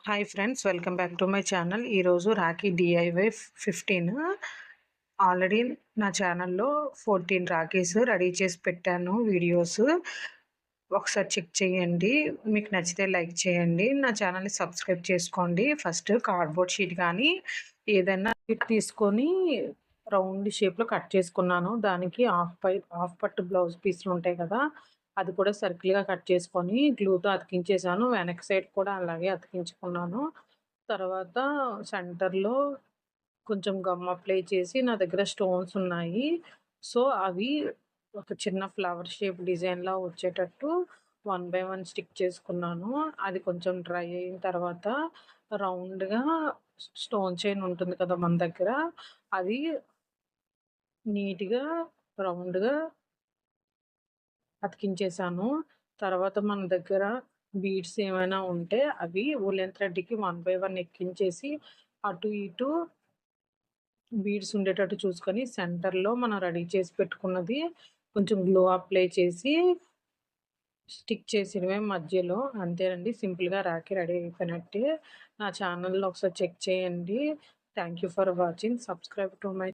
Hi friends, welcome back to my channel. ఈరోజు Rakhi DIY 15 already నా ఛానల్లో 14 రాఖీస్ రెడీ చేసి పెట్టాను వీడియోస్. ఒకసారి చెక్ చేయండి. మీకు నచ్చితే లైక్ చేయండి. నా ఛానల్ని సబ్స్క్రైబ్ చేసుకోండి. ఫస్ట్ కార్డ్బోర్డ్ షీట్ కానీ ఏదైనా షీట్ తీసుకొని రౌండ్ షేప్లో కట్ చేసుకున్నాను. దానికి హాఫ్ పట్టు బ్లౌజ్ పీస్లు ఉంటాయి కదా, అది కూడా సర్కిల్గా కట్ చేసుకొని గ్లూతో అతికించేసాను. వెనక్ సైడ్ కూడా అలాగే అతికించుకున్నాను. తర్వాత సెంటర్లో కొంచెం గమ్ అప్లై చేసి, నా దగ్గర స్టోన్స్ ఉన్నాయి, సో అవి ఒక చిన్న ఫ్లవర్ షేప్ డిజైన్లా వచ్చేటట్టు 1 బై 1 స్టిక్ చేసుకున్నాను. అది కొంచెం డ్రై అయిన తర్వాత రౌండ్గా స్టోన్ చైన్ ఉంటుంది కదా మన దగ్గర, అది నీట్గా రౌండ్గా అతికించేసాను. తర్వాత మన దగ్గర బీడ్స్ ఏమైనా ఉంటే అవి వూలెన్ థ్రెడ్‌కి 1 బై 1 ఎక్కించేసి అటు ఇటు బీడ్స్ ఉండేటట్టు చూసుకొని సెంటర్‌లో మనం రెడీ చేసి పెట్టుకున్నది కొంచెం గ్లూ అప్లై చేసి స్టిక్ చేసినవే మధ్యలో. అంతేనండి, సింపుల్‌గా రాఖీ రెడీ అయిపోయినట్టే. నా ఛానల్‌లో ఒకసారి చెక్ చేయండి. Thank you for watching. Subscribe to my